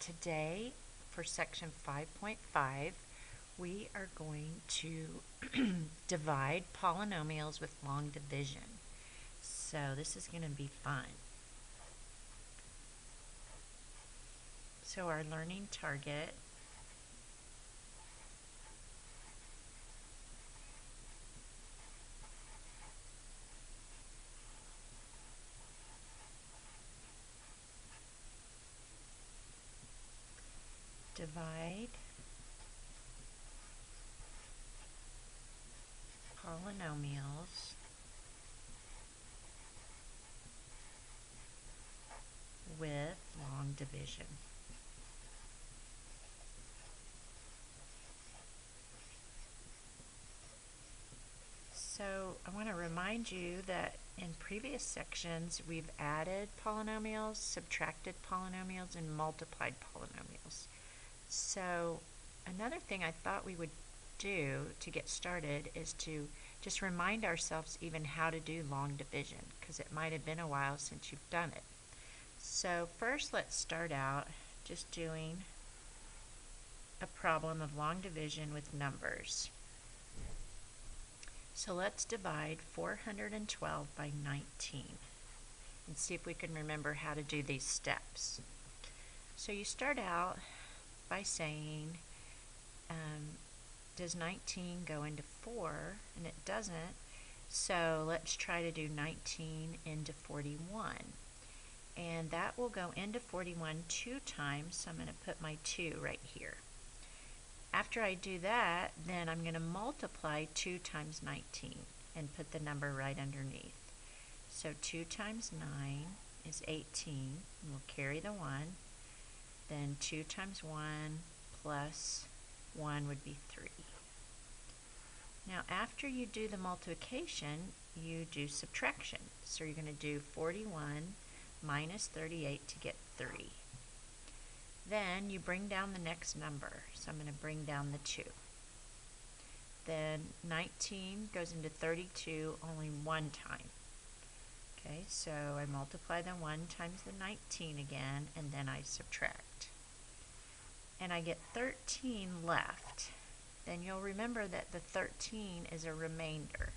Today, for section 5.5, we are going to divide polynomials with long division. So this is going to be fun. So our learning target divide polynomials with long division. So I want to remind you that in previous sections we've added polynomials, subtracted polynomials, and multiplied polynomials. So another thing I thought we would do to get started is to just remind ourselves even how to do long division, because it might have been a while since you've done it. So first let's start out just doing a problem of long division with numbers. So let's divide 412 by 19 and see if we can remember how to do these steps. So you start out by saying, does 19 go into 4? And it doesn't. So let's try to do 19 into 41. And that will go into 41 two times, so I'm going to put my 2 right here. After I do that, then I'm going to multiply 2 times 19 and put the number right underneath. So 2 times 9 is 18, and we'll carry the 1. Then 2 times 1 plus 1 would be 3. Now after you do the multiplication, you do subtraction. So you're going to do 41 minus 38 to get 3. Then you bring down the next number. So I'm going to bring down the 2. Then 19 goes into 32 only one time. Okay, so I multiply the 1 times the 19 again, and then I subtract. And I get 13 left. Then you'll remember that the 13 is a remainder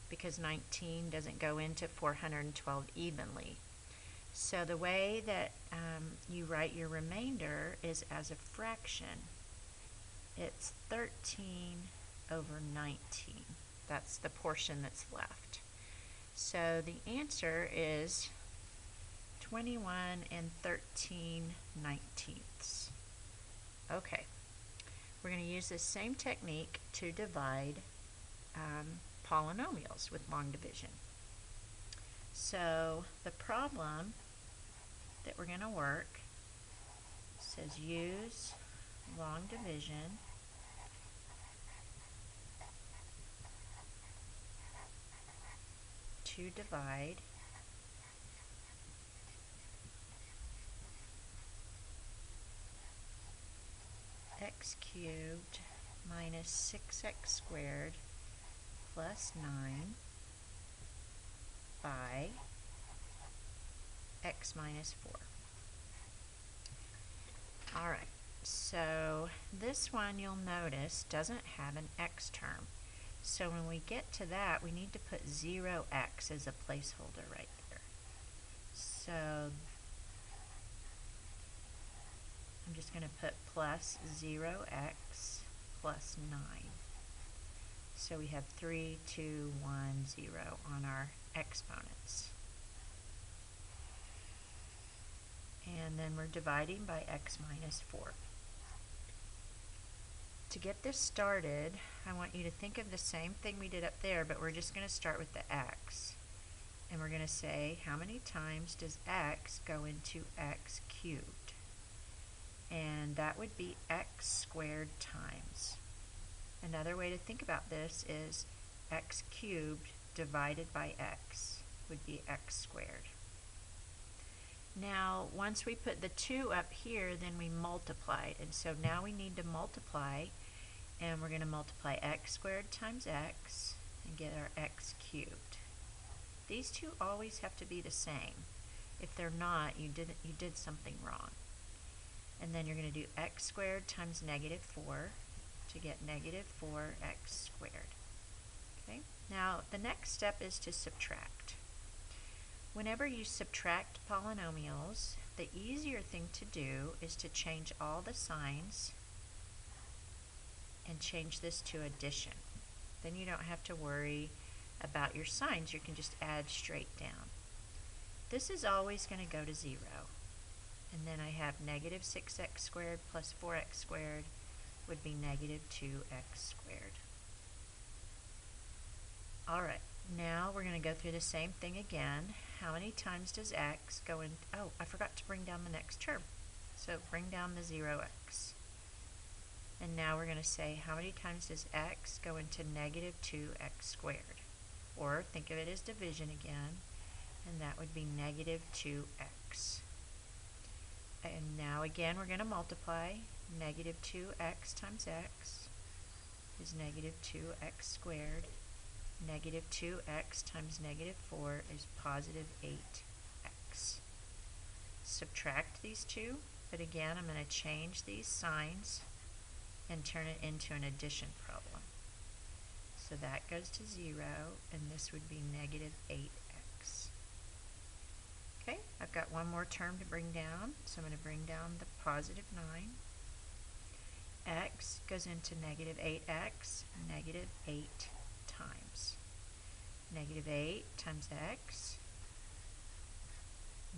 because 19 doesn't go into 412 evenly. So the way that you write your remainder is as a fraction. It's 13 over 19. That's the portion that's left. So the answer is 21 and 13/19. Okay, we're going to use this same technique to divide polynomials with long division. So the problem that we're going to work says use long division to divide x cubed minus 6x squared plus 9 by x minus 4. Alright, so this one you'll notice doesn't have an x term. So when we get to that, we need to put 0x as a placeholder right there. So I'm just going to put plus 0x plus 9. So we have 3, 2, 1, 0 on our exponents. And then we're dividing by x minus 4. To get this started, I want you to think of the same thing we did up there, but we're just going to start with the x. And we're going to say, how many times does x go into x cubed? And that would be x squared times. Another way to think about this is x cubed divided by x would be x squared. Now, once we put the 2 up here, then we multiply it. And so now we need to multiply, and we're going to multiply x squared times x and get our x cubed. These two always have to be the same. If they're not, you did something wrong. And then you're going to do x squared times negative 4 to get negative 4x squared. Okay? Now, the next step is to subtract. Whenever you subtract polynomials, the easier thing to do is to change all the signs and change this to addition. Then you don't have to worry about your signs. You can just add straight down. This is always going to go to 0. And then I have negative 6x squared plus 4x squared would be negative 2x squared. Alright, now we're going to go through the same thing again. How many times does x go in? Oh, I forgot to bring down the next term. So bring down the 0x. And now we're going to say how many times does x go into negative 2x squared? Or think of it as division again, and that would be negative 2x. And now again we're going to multiply. Negative 2x times x is negative 2x squared. Negative 2x times negative 4 is positive 8x. Subtract these two, but again I'm going to change these signs and turn it into an addition problem. So that goes to 0, and this would be negative 8x. Okay, I've got one more term to bring down, so I'm going to bring down the positive 9. X goes into negative 8x, negative 8 times. Negative 8 times x,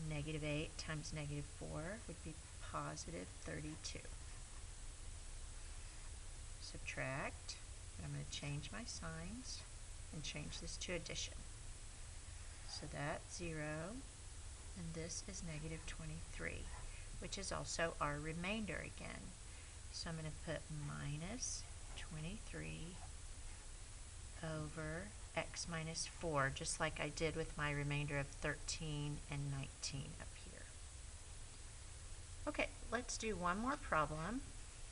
negative 8 times negative 4 would be positive 32. Subtract, I'm going to change my signs and change this to addition. So that's 0, and this is negative 23, which is also our remainder again. So I'm going to put minus 23 over x minus 4, just like I did with my remainder of 13 and 19 up here. Okay, let's do one more problem,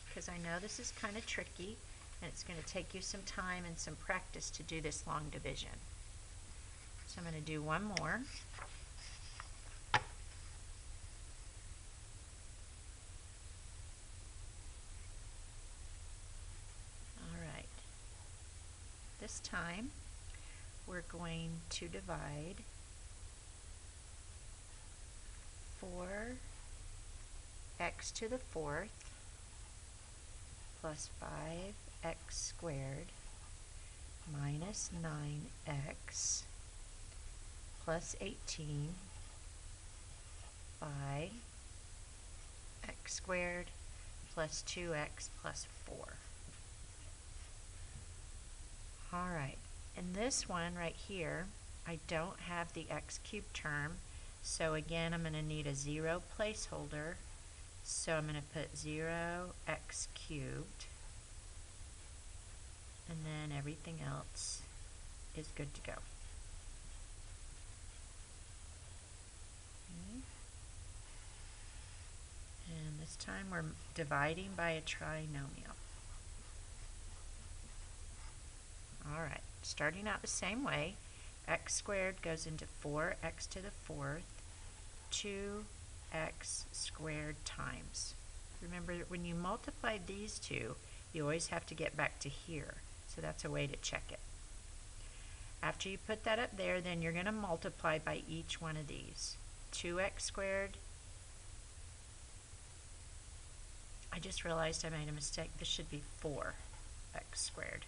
because I know this is kind of tricky, and it's going to take you some time and some practice to do this long division. So I'm going to do one more. Alright, this time we're going to divide 4x to the 4th plus 5x squared minus 9x plus 18 by x squared plus 2x plus 4. Alright, in this one right here, I don't have the x cubed term, so again I'm going to need a 0 placeholder, so I'm going to put 0x cubed, and then everything else is good to go. Okay. And this time we're dividing by a trinomial. Alright, starting out the same way, x squared goes into 4x to the 4th, 2x squared times. Remember, when you multiply these two, you always have to get back to here, so that's a way to check it. After you put that up there, then you're going to multiply by each one of these. 2x squared. I just realized I made a mistake. This should be 4x squared.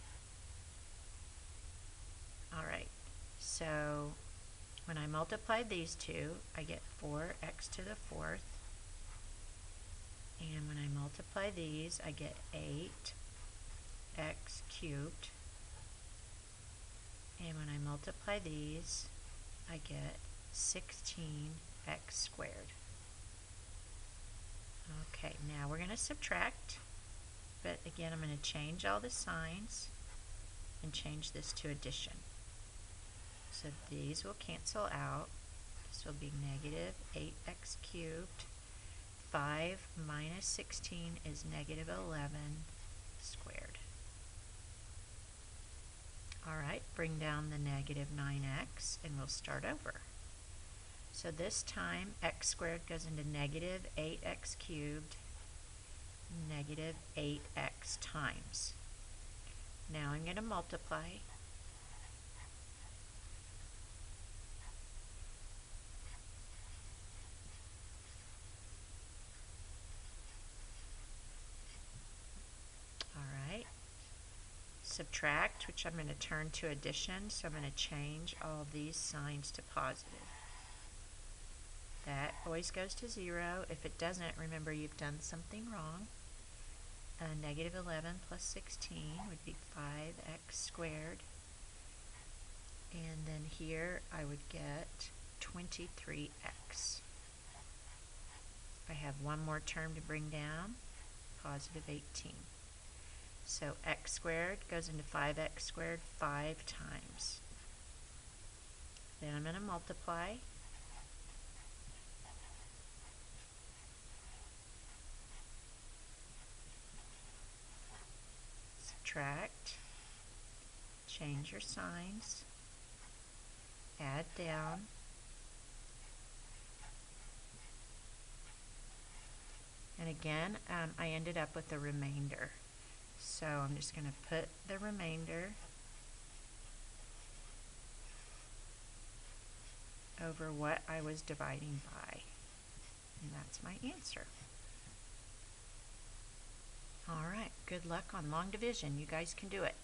Alright, so when I multiply these two, I get 4x to the 4th. And when I multiply these, I get 8x cubed. And when I multiply these, I get 16x squared. Okay, now we're going to subtract, but again I'm going to change all the signs and change this to addition. So these will cancel out. This will be negative 8x cubed. 5 minus 16 is negative 11 squared. Alright, bring down the negative 9x and we'll start over. So this time x squared goes into negative 8x cubed negative 8x times. Now I'm going to multiply. Alright. Subtract, which I'm going to turn to addition, so I'm going to change all of these signs to positive. That always goes to 0. If it doesn't, remember you've done something wrong. Negative 11 plus 16 would be 5x squared. And then here I would get 23x. I have one more term to bring down, positive 18. So x squared goes into 5x squared 5 times. Then I'm going to multiply. Subtract. Change your signs. Add down. And again, I ended up with a remainder. So I'm just going to put the remainder over what I was dividing by. And that's my answer. All right, good luck on long division. You guys can do it.